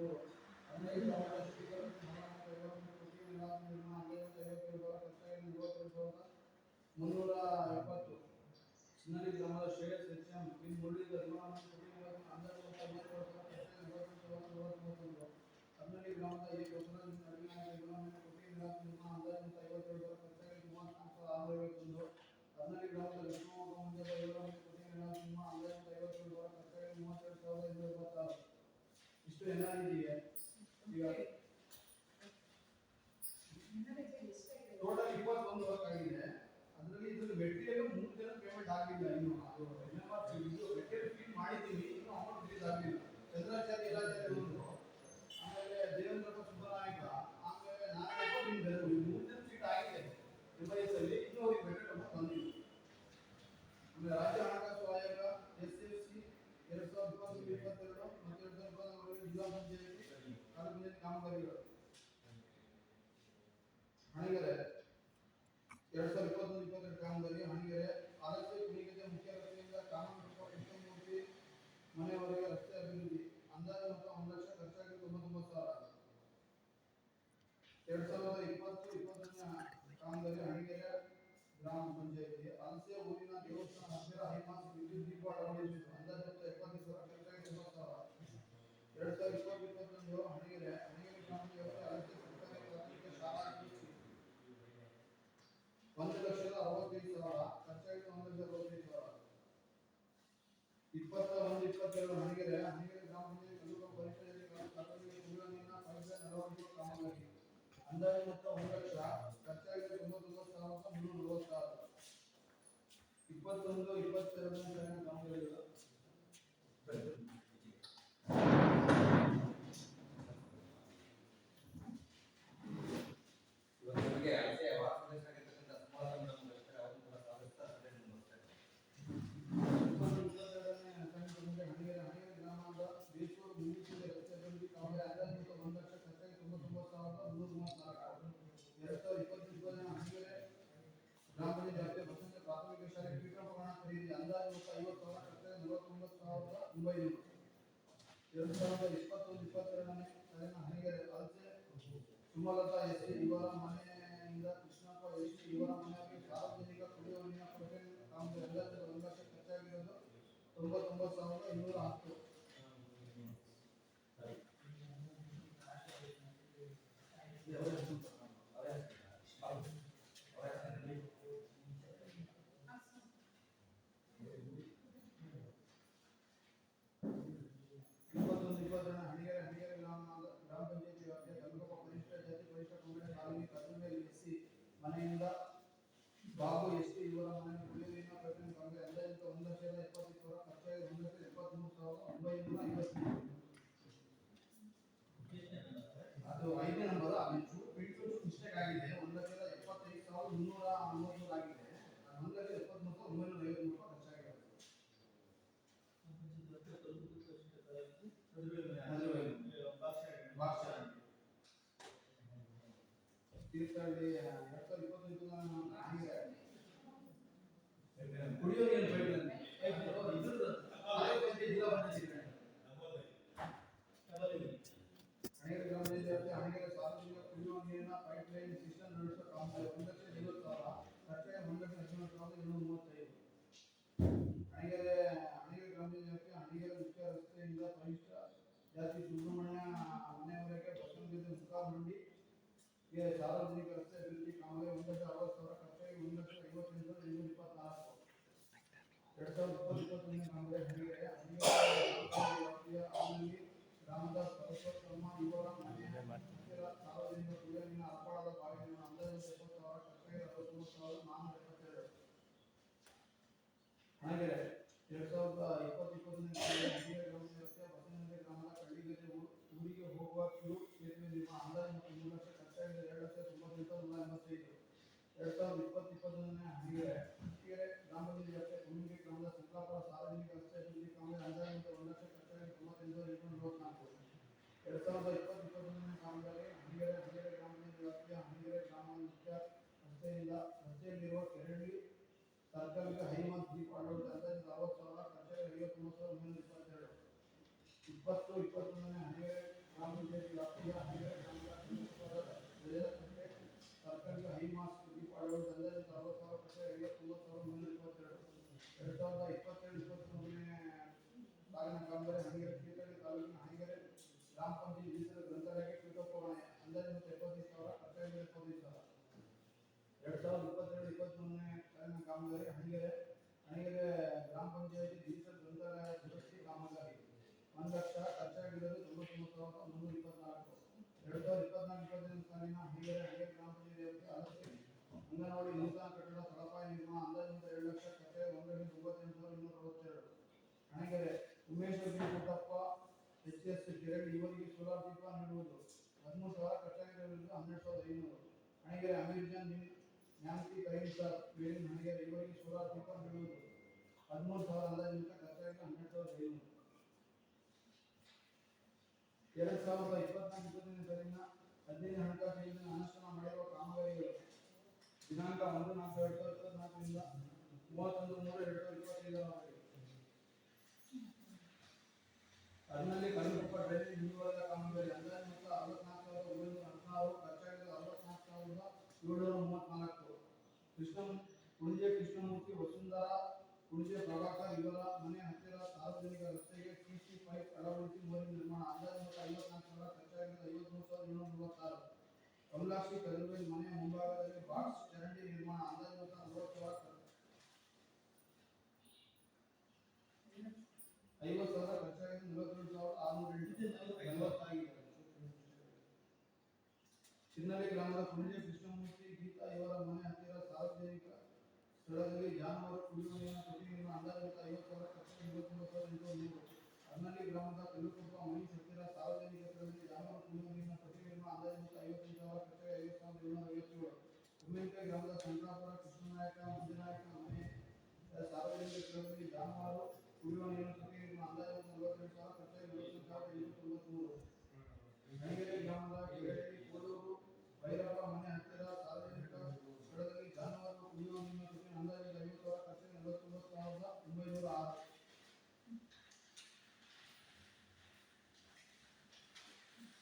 370 ಸಿನ್ನಡಿ ಗ್ರಾಮದ ಶ್ರೇಯಸ್ ಎಚ್ಎಂ ಇನ್ ಮುರಳೀಧರ್ ಕರ್ನಾಟಕ ಗ್ರಾಮದ ಎ ಬಸವರಾಜ್ ಕರ್ನಾಟಕ ಗ್ರಾಮದ ಇಷ್ಟು ಏನಾಗಿದೆಯಾ ಈಗ ಟೋಟಲ್ 21 ವರ್ಕ್ ಆಗಿದೆ. ಅದರಲ್ಲಿ ಇದ್ರ ಮೆಟೀರಿಯಲ್ 3 ಜನ ಪೇಮೆಂಟ್ ಆಗಿಲ್ಲ ಇನ್ನು. ಅದು ಇದು ಮೆಟೀರಿಯಲ್ ಫೀಲ್ ಮಾಡಿದ್ದೀವಿ, ಇನ್ನು ಅಮೌಂಟ್ ರಿಲೀಸ್ ಆಗಿಲ್ಲ. ಚಂದ್ರಾಚಾರ್ಯ ಇಲಾಚಾರ್ಯ ಒಂದು, ಆಮೇಲೆ ದೇವೇಂದ್ರಪ್ಪ ಸುಬ್ಬನಾಯಕ, ಆಮೇಲೆ ನಾರಾಯಣಪ್ಪ ನಿಮ್ಗೆ 3 ಜನ ಸೀಟ್ ಆಗಿದೆ MIS ಅಲ್ಲಿ, ಇನ್ನೂ ಅವ್ರಿಗೆ ಮೆಟೀರಿಯಲ್ ಅಮೌಂಟ್ ಬಂದಿಲ್ಲ. ಆಮೇಲೆ ರಾಜ್ಯ ಹಣಕಾಸು ಆಯೋಗ SFC 2021-22 ಮತ್ತು 2023 ಜಿಲ್ಲಾ ಪಂಚಾಯತಿ ತಾಲೂಕಿನ ಕಾಮಗಾರಿಗಳು ಹಣಿಗೆರೆ 2021-22 ಕಾಮಗಾರಿ ಹಣಿಗೆರೆ ಆರಕ್ಷೆ ಕುಣಿಗತೆ ಮುಖ್ಯ ರಸ್ತೆಯಿಂದ ಕಾಮಗಾರಿ ಕೃಷ್ಣಮೂರ್ತಿ ಮನೆಯವರೆಗೆ ರಸ್ತೆ ಅಭಿವೃದ್ಧಿ ಅಂದಾಜು ಮೊತ್ತ 1 ಲಕ್ಷ ಖರ್ಚಾಗಿ 99,000. 2020-21 ಕಾಮಗಾರಿ ಹಣಿಗೆರೆ ಗ್ರಾಮ ಪಂಚಾಯತಿ ಅಲಸೆ ಊರಿನ ದೇವಸ್ಥಾನ ಹತ್ತಿರ ಹೈಮಾಸ್ ವಿದ್ಯುತ್ ದೀಪ ಅಳವಡಿಸಿದ್ದು ಅಂದಾಜು ಮೊತ್ತ 75,000 ಖರ್ಚಾಗಿ 90,000. 2020-21 ಹಣಿಗೆರೆ ಗ್ರಾಮ ಪಂಚಾಯತಿ ಅಲಸೆ ಸರ್ಕಾರಿ ಪ್ರಾಥಮಿಕ ಶಾಲಾ 1,65,000 ಖರ್ಚಾಗಿ 1,65,000. 21-22 ಹಣಿಗೆರೆ ಗ್ರಾಮ ಪಂಚಾಯತಿ ಕಲ್ಲುಗ ಪರಿಸರದಲ್ಲಿ ಪ್ರಾಥಮಿಕ ಕುಡಿಯುವ ನೀರಿನ ಪೈಪ್ಲೈನ್ ಅಳವಡಿಸುವ ಕಾಮಗಾರಿ ಅಂದಾಜು ಮೊತ್ತ 1 ಲಕ್ಷ ಖರ್ಚಾಗಿ 99,346. 21-22 ಕಾಮಗಾರಿಗಳು ಗ್ರಾಮ ಪಂಚಾಯತಿ ಬಸಂತ ಪ್ರಾಥಮಿಕ ಶಾಲೆ ಪೀಠೋಪಕರಣ ಖರೀದಿ ಅಂದಾಜು ಮೊತ್ತ 50,000 ಖರ್ಚಾಗಿ 49,900. 2021-22 ಸಾಲಿನ ಹಣಿಗೆರೆ ಅಲಸೆ ಸುಮಲತಾ ಎಸ್ಸಿ ಇವರ ಮನೆಯಿಂದ ಕೃಷ್ಣಪ್ಪ ಎಸ್ಸಿ ಇವರ ಮನೆಗೆ ಸಾರ್ವಜನಿಕ ಕುಡಿಯುವ ನೀರಿನ ಪೈಪ್ಲೈನ್ ಕಾಮಗಾರಿ ಅಂದಾಜು 1 ಲಕ್ಷ ಖರ್ಚಾಗಿರೋದು 99,210. ಹಣಿಗೆರೆ ಗ್ರಾಮ ಪಂಚಾಯತಿ ವ್ಯಾಪ್ತಿಯ ತಲುಗಪ್ಪ ಪರಿಶಿಷ್ಟ ಜಾತಿ ಪರಿಶಿಷ್ಟ ಪಂಗಡ ಕಾಲೋನಿ ಕರ್ನೂಲ್ ಎಸ್ಸಿ ಮನೆಯಿಂದ ಬಾಬು ಎಸ್ಸಿ ಇವರ ಮನೆಗೆ ಕುಡಿಯುವ ನೀರಿನ ಪೈಪ್ಲೈನ್ ಕಾಮಗಾರಿ ಅಂದಾಜು 1,70,000 ಖರ್ಚಾಗಿ 1,73,950. ಅದು 5ನೇ ನಂಬರ್ ಅಲ್ಲಿ ಬಿಟ್ಟು ಮಿಸ್ಟೇಕ್ ಆಗಿದೆ. 1,75,333 ಆಗಿದೆ. 1,73,950 ಖರ್ಚಾಗಿದೆ. ತೀರ್ಥಹಳ್ಳಿ 2021 ಕುಡಿಯುವ ನೀರಿನ ಹಣಿಗೆರೆ ಗ್ರಾಮ ಪಂಚಾಯತಿ ಹಣಿಗೆರೆ ಸಾರ್ವಜನಿಕ ಕುಡಿಯುವ ನೀರಿನ ಪೈಪ್ಲೈನ್ ಸಿಸ್ಟಮ್ ನಡೆಸುವ ಕಾಮಗಾರಿ 1,50,000 ಖರ್ಚಾಗಿ 1,80,235. ಹಣಿಗೆರೆ ಗ್ರಾಮ ಪಂಚಾಯತಿ ಹಣಿಗೆರೆ ಮುಖ್ಯ ರಸ್ತೆಯಿಂದ ಪರಿಶಿಷ್ಟ ಜಾತಿ ಸುಬ್ರಹ್ಮಣ್ಯ ಮನೆಯವರೆಗೆ ಬಸವನಗುಡಿ ಮುಖಾಮಂಡಿ ಸಾರ್ವಜನಿಕ ರಸ್ತೆ ಅಭಿವೃದ್ಧಿ ಕಾಮಗಾರಿ 1,60,000 ಖರ್ಚಾಗಿ 1,58,824. 2020-21 ಕಾಮಗಾರಿ ಹಣಿಗೆರೆ ಆನಲ್ಲಿ ಗ್ರಾಮದ ಸರಸ್ವತಮ್ಮ ಇವರ ಮನೆ ಹತ್ತಿರ ಸಾರ್ವಜನಿಕ ಕುಡಿಯುವ ನೀರಿನ ಅರ್ಪಣದ ಬಾವಿಯನ್ನು ಅಂದಾಜು 70,000 ಖರ್ಚಾಗಿ 63,472. ಹಣಿಗೆರೆ 2020-21 ಹಣಿಗೆರೆ ಗ್ರಾಮ ವ್ಯವಸ್ಥೆ ಬಸವನಗುಡಿ ಗ್ರಾಮದ ಕಳ್ಳಿಗೆರೆ ಊರಿಗೆ ಹೋಗುವ ಕ್ಯೂ ಸೇತುವೆ ನಿರ್ಮಾಣ ಅಂದಾಜು 3 ಲಕ್ಷ ಖರ್ಚಾಗಿ 2,98,185. 2020-21 ಹಣಿಗೆರೆ ಗ್ರಾಮ ಪಂಚಾಯತಿ ಕುಂಬಿಗೆ ಗ್ರಾಮದ ಸಂಕಲಾಪುರ ಸಾರ್ವಜನಿಕ ರಸ್ತೆ ಅಭಿವೃದ್ಧಿ ಕಾಮಗಾರಿ ಅಂದಾಜು 1 ಲಕ್ಷ ಖರ್ಚಾಗಿ 98,844. 2020-21 ಕಾಮಗಾರಿ ಹಣಿಗೆರೆ ಗ್ರಾಮ ಪಂಚಾಯತಿ ವ್ಯಾಪ್ತಿಯ ಹಣಿಗೆರೆ ಗ್ರಾಮ ಮುಖ್ಯ ರಸ್ತೆಯಲ್ಲಿರುವ ಕೆರಳಿ ಸರ್ಕಲ್ಗೆ ಹೈಮಾಸ್ ದೀಪ ಅಳವಡಿಕೆ ಅಂದಾಜು 60,000 ಖರ್ಚಾಗಿ 59,922. 20-21 ಹಣಿಗೆರೆ ಗ್ರಾಮ ಗ್ರಾಮ ಪಂಚಾಯತ್ ಮೀಸಲು ಗ್ರಂಥಾಲಯಕ್ಕೆ ಪೀಠೋಪಕರಣ ಅಂದಾಜು ಮೊತ್ತ 75,000 ಖರ್ಚಾಗಿದೆ 75,000. 2022-23ನೇ ಸಾಲಿನ ಕಾಮಗಾರಿ ಹಣಿಗೆರೆ ಗ್ರಾಮ ಪಂಚಾಯತಿ ಮೀಸಲು ಗ್ರಂಥಾಲಯ ದುರಸ್ತಿ ಕಾಮಗಾರಿ 1,00,000 ಖರ್ಚಾಗಿದ್ದರೂ 99,324. 2024-25ನೇ ಸಾಲಿನ ಹಣಿಗೆರೆ ಗ್ರಾಮ ಪಂಚಾಯತಿ ವ್ಯಾಪ್ತಿಯ ಅಂಗನವಾಡಿ ನೂತನ ಕಟ್ಟಡ ತಳಪಾಯ ನಿರ್ಮಾಣ ಅಂದಾಜು ಮೊತ್ತ 2,00,000 ಖರ್ಚಾಗಿ 1,98,262. ಹಣಿಗೆರೆ ಉಮೇಶ್ ಪುಟ್ಟಪ್ಪ HS ಕಿರಣ್ ಇವರಿಗೆ ಸೋಲಾರ್ ದೀಪ ನೀಡುವುದು 13,000 ಖರ್ಚಾಗಿರುವುದು 12,500. ಹಣಿಗೆರೆ ಅಮೆರಿಕನ್ ನ್ಯಾನ್ಸಿ ಕರೀಂ ಸರ್ ಬೇರಿನ ಹಣಿಗೆರೆ ಇವರಿಗೆ ಸೋಲಾರ್ ದೀಪ ನೀಡುವುದು 13,000 ಅಂದಾಜು ಮೊತ್ತ ಖರ್ಚಾಗಿ 12,500. 2024-25ನೇ ಸಾಲಿನ 15ನೇ ಹಣಕಾಸು ಯೋಜನೆ ಅನುಷ್ಠಾನ ಮಾಡಿರುವ ಕಾಮಗಾರಿಗಳು ದಿನಾಂಕ 1/4/2024ರಿಂದ 31/3/2025 ಅದರಲ್ಲಿ ಕಲ್ಲುಕೊಪ್ಪ ಡ್ರೈನೇಜ್ ಮುಂದುವರೆದ ಕಾಮಗಾರಿ ಅಂದಾಜು ಮೊತ್ತ 64,916 ಖರ್ಚಾಗಿದ್ದು 64,734. ಕುಣಿಜೆ ಕೃಷ್ಣಮೂರ್ತಿ ವಸುಂಧರಾ ಕುಣಿಜೆ ಪ್ರಭಾಕರ್ ಇವರ ಮನೆ ಹತ್ತಿರ ಸಾರ್ವಜನಿಕ ರಸ್ತೆಗೆ ಸಿಸಿ ಪೈಪ್ ಅಳವಡಿಸಿ ಮೋರಿ ನಿರ್ಮಾಣ ಅಂದಾಜು ಮೊತ್ತ 54,000 ಖರ್ಚಾಗಿದ್ದು 53,746. ಕಮಲಾಕ್ಷಿ ಕದರ್ವೇಲ್ ಮನೆ ಮುಂಭಾಗದಲ್ಲಿ ಬಾಕ್ಸ್ ಚರಂಡಿ ನಿರ್ಮಾಣ ಅಂದಾಜು ಮೊತ್ತ 40,000 50,000 ಖರ್ಚಾಗಿದ್ದು 42,608 ಚಿನ್ನಲಿ ಗ್ರಾಮದ ಕುಣಿಜೆ ಕೃಷ್ಣಮೂರ್ತಿ ಗೀತಾ ಇವರ ಮನೆ ಹತ್ತಿರ ಸಾರ್ವಜನಿಕ ಸ್ಥಳದಲ್ಲಿ ಜಾನುವಾರು ಕುಡಿಯುವ ನೀರಿನ ತೊಟ್ಟಿ ನಿರ್ಮಾಣ ಅಂದಾಜು ಮೊತ್ತ 50,000 ಖರ್ಚಾಗಿ 29,800. ಅರ್ನಳ್ಳಿ ಗ್ರಾಮದ ಕಲ್ಲುಕೊಪ್ಪ ಮನೀಶ್ ಹತ್ತಿರ ಸಾರ್ವಜನಿಕ ಸ್ಥಳದಲ್ಲಿ ಜಾನುವಾರು ಕುಡಿಯುವ ನೀರಿನ ತೊಟ್ಟಿ ನಿರ್ಮಾಣ ಅಂದಾಜು ಮೊತ್ತ 55,000 ಖರ್ಚಾಗಿ 50,757. ಕುಂಬೆಂಕೆ ಗ್ರಾಮದ ಶಂಕರಾಪುರ ಕೃಷ್ಣನಾಯಕ ಮಂಜುನಾಯಕ ಮನೆ ಸಾರ್ವಜನಿಕ ಸ್ಥಳದಲ್ಲಿ ಜಾನುವಾರು ಕುಡಿಯುವ ನೀರಿನ ತೊಟ್ಟಿ ನಿರ್ಮಾಣ ಅಂದಾಜು ಮೊತ್ತ 42,000 ಖರ್ಚಾಗಿ 44,893. ಹಣಿಗೆರೆ ಗ್ರಾಮದ ಕೆಳಗಡೆ ಕೋಡೂರು ಭೈರಪ್ಪ ಮನೆ ಹತ್ತಿರ ಸಾರ್ವಜನಿಕ ಸ್ಥಳದಲ್ಲಿ ಜಾನುವಾರು ಕುಡಿಯುವ ನೀರಿನ ತೊಟ್ಟಿ ಅಂದಾಜು 50,000 ಖರ್ಚಾಗಿ 49,906.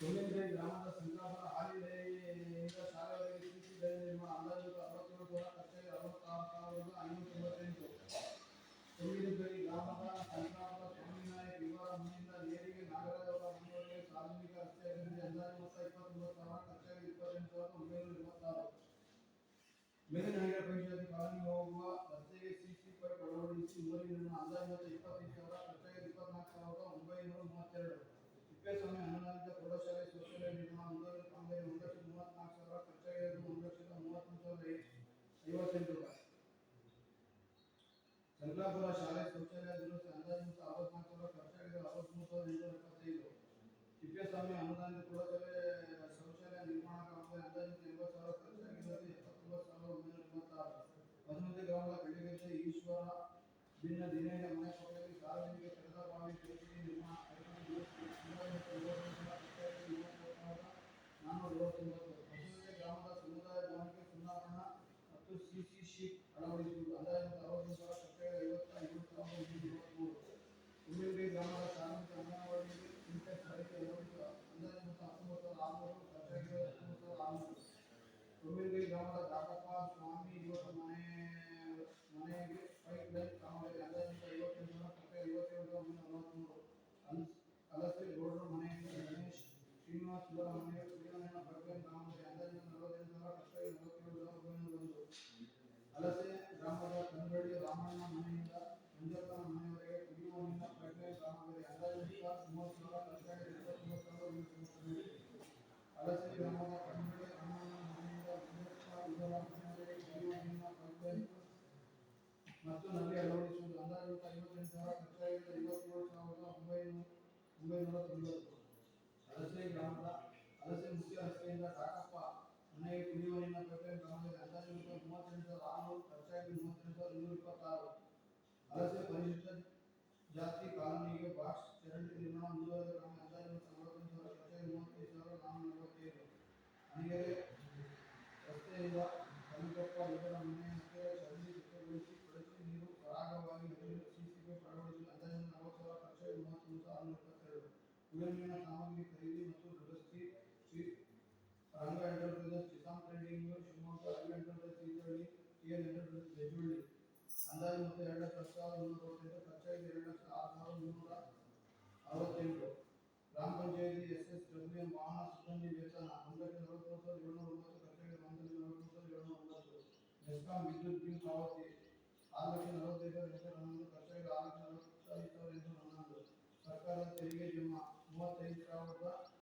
ಸೋಮೇಂದ್ರ ಗ್ರಾಮದ ಶಂಕರಾಪುರ ಹಾಲಿ ಡೈರಿಯಿಂದ ಶಾಲೆವರೆಗೆ ಸಿಸಿ ಡೈರಿ ನಿರ್ಮಾಣ ಅಂದಾಜು 67,000 ಖರ್ಚಾಗಿ 66,598. ಸೋಮೇಂದ್ರಗಿ ಗ್ರಾಮದ ಶಂಕರಾಪುರ ಸ್ವಾಮಿನಾಯಕ್ ಇವರ ಮನೆಯಿಂದ ನೇರಿಗೆ ನಾಗರಾಜ್ ಅವರ ಮನೆಯವರೆಗೆ ಸಾರ್ವಜನಿಕ ರಸ್ತೆ ಅಭಿವೃದ್ಧಿ ಅಂದಾಜು ಮೊತ್ತ 29,000 ಖರ್ಚಾಗಿ 28,926. ಮೇಲಿನಹಳ್ಳಿಯ ಪಂಚಾಯತಿ ಕಾಲನಿ ಹೋಗುವ ರಸ್ತೆಗೆ ಸಿಸಿ ಪೈಪ್ ಅಳವಡಿಸಿ ಮೋರಿ ನಿರ್ಮಾಣ ಅಂದಾಜು ಮೊತ್ತ 25,000 ಖರ್ಚಾಗಿ 24,932. ತಿಪ್ಪೇಸ್ವಾಮಿ ಅನುದಾನಿತ ಪ್ರೌಢಶಾಲೆ ಶೌಚಾಲಯ ನಿರ್ಮಾಣ ಮುಂದುವರೆದ ಕಾಮಗಾರಿ 1,34,000 ಖರ್ಚಾಗಿದ್ದು 1,33,058. ಶಂಕರಾಪುರ ಶಾಲೆ ಶೌಚಾಲಯ ದುರಸ್ತಿ ಅಂದಾಜು ಮೊತ್ತ 64,000 ಖರ್ಚಾಗಿದ್ದು 63,875. ತಿಪ್ಪೇಸ್ವಾಮಿ ಅನುದಾನಿತ ಪ್ರೌಢಶಾಲೆ ಶೌಚಾಲಯ ನಿರ್ಮಾಣ ಕಾಮಗಾರಿ ಅಂದಾಜು 80,000 ಖರ್ಚಾಗಿದ್ದು 79,186. ಹೊಸಮಂದಿ ಗ್ರಾಮದ ಕಳ್ಳಿಗದ್ದೆ ಈಶ್ವರ ಭಿನ್ನ ದಿನೇಶ ಮನೆ ಪಕ್ಕದಲ್ಲಿ ಸಾರ್ವಜನಿಕ ತೆರೆದ ಬಾವಿ ಜೋಶಿ ನಿರ್ಮಾಣ ಅಂದಾಜು 49,499. ಹೊಸಮಂದಿ ಗ್ರಾಮದ ಸಮುದಾಯ ಭವನಕ್ಕೆ ಸುಣ್ಣಬಣ್ಣ ಮತ್ತು ಸಿಸಿ ಶೀಟ್ ಅಳವಡಿಸುವುದು ಅಂದಾಜು 60,000 ಖರ್ಚಾಗಿ 57,123. ಕುಂಬೆಂಗೆ ಗ್ರಾಮದ ಕಾರ್ಮಿಕ ಅಂಗನವಾಡಿಗೆ ಸಿಂಟೆಕ್ಸ್ ಬಳಕೆ ಅಳವಡಿಸುವ ಅಂದಾಜು ಮೊತ್ತ 19,600 ಖರ್ಚಾಗಿ 19,600. ಕುಂಬೆಂಗೆ ಗ್ರಾಮದ ಕಾಕಪ್ಪ ಸ್ವಾಮಿ ಇವರ ಮನೆಗೆ ಪೈಪ್ ಲೈನ್ ಕಾಮಗಾರಿ ಅಂದಾಜು ಮೊತ್ತ 58,000 ಖರ್ಚಾಗಿ 57,143. ಕಲಸೆ ಗೌಡರ ಮನೆಯಿಂದ ಗಣೇಶ್ ಶ್ರೀನಿವಾಸ್ ಇವರ ಮನೆಗೆ ಕುಡಿಯುವ ನೀರಿನ ಪೈಪ್ ಲೈನ್ ಕಾಮಗಾರಿ ಅಂದಾಜು 48,000 ಖರ್ಚಾಗಿ 47,901. ಕಲಸೆ ಗ್ರಾಮದ ಕನ್ನಬಳ್ಳಿ ರಾಮಣ್ಣ ಮನೆಯಿಂದ ಮಂಜಪ್ಪನ ಮನೆಯವರೆಗೆ ಕುಡಿಯುವ ನೀರಿನ ಪೈಪ್ ಲೈನ್ ಕಾಮಗಾರಿ ಅಂದಾಜು ಮೊತ್ತ 30,000 ಖರ್ಚಾಗಿ 29,192. ಕಲಸೆ ಗ್ರಾಮದ ಕನ್ನಬಳ್ಳಿ ರಾಮಣ್ಣ ಮನೆಯಿಂದ ಮಂಜಪ್ಪ ಇವರ ಮನೆಯವರೆಗೆ ಕುಡಿಯುವ ನೀರಿನ ಪೈಪ್ ಲೈನ್ ಮತ್ತು ನಲ್ಲಿ ಅಳವಡಿಸುವುದು ಅಂದಾಜು ಮೊತ್ತ 58,000 ಖರ್ಚಾಗಿ 57,990. ಕಲಸೆ ಗ್ರಾಮದ ಕಲಸೆ ಮುಖ್ಯ ರಸ್ತೆಯಿಂದ ಕಾಕಪ್ಪ ಮನೆಗೆ ಕುಡಿಯುವ ನೀರಿನ ಪೈಪ್ ಲೈನ್ ಕಾಮಗಾರಿ ಅಂದಾಜು ಮೊತ್ತ 38,600 ಖರ್ಚಾಗಿ 38,226. ಕಲಸೆ ಪರಿಶಿಷ್ಟ ಜಾತಿ ಕಾಲೋನಿಗೆ ಬಾಕ್ಸ್ ಚರಂಡಿ ನಿರ್ಮಾಣ ಮುಂದುವರೆದ ಕಾಮಗಾರಿ ಅಂದಾಜು ಮೊತ್ತ 45,000 ಖರ್ಚಾಗಿ 35,445. ಹಣಿಗೆರೆ ರಸ್ತೆಯಿಂದ ಕಲ್ಲುಕೊಪ್ಪ ಇವರ ಮನೆ ಹತ್ತಿರ ಚರಂಡಿ ಸ್ವಚ್ಛಗೊಳಿಸಿ ಕೊಳಚೆ ನೀರು ಸರಾಗವಾಗಿ ಹರಿಯಲು ಸಿಸಿ ಪೈಪ್ ಅಳವಡಿಸಲು ಅಂದಾಜು 40,000 ಖರ್ಚಾಗಿ 33,622. ಕುಡಿಯುವ ನೀರಿನ ಸಾಮಗ್ರಿ ಖರೀದಿ ಮತ್ತು ದುರಸ್ತಿ Sri Ranga enterprises Kisan trading Shivamogga Ravi enterprises Thirthahalli TN enterprises Bejjulli ಅಂದಾಜು ಮೊತ್ತ 2,10,168 ಖರ್ಚಾಗಿ 2,06,368. ಗ್ರಾಮ ಪಂಚಾಯತಿ SSWM ವಾಹನ ಸಿಬ್ಬಂದಿ ವೇತನ 1,43,709 ಕಚೇರಿ 1,43,709 ಮೆಸ್ಕಾಂ ವಿದ್ಯುತ್ ಬಿಲ್ ಪಾವತಿ 6,45,811 ಕಚೇರಿ 6,45,811 ಸರ್ಕಾರದ ತೆರಿಗೆ ಜಮಾ 35,000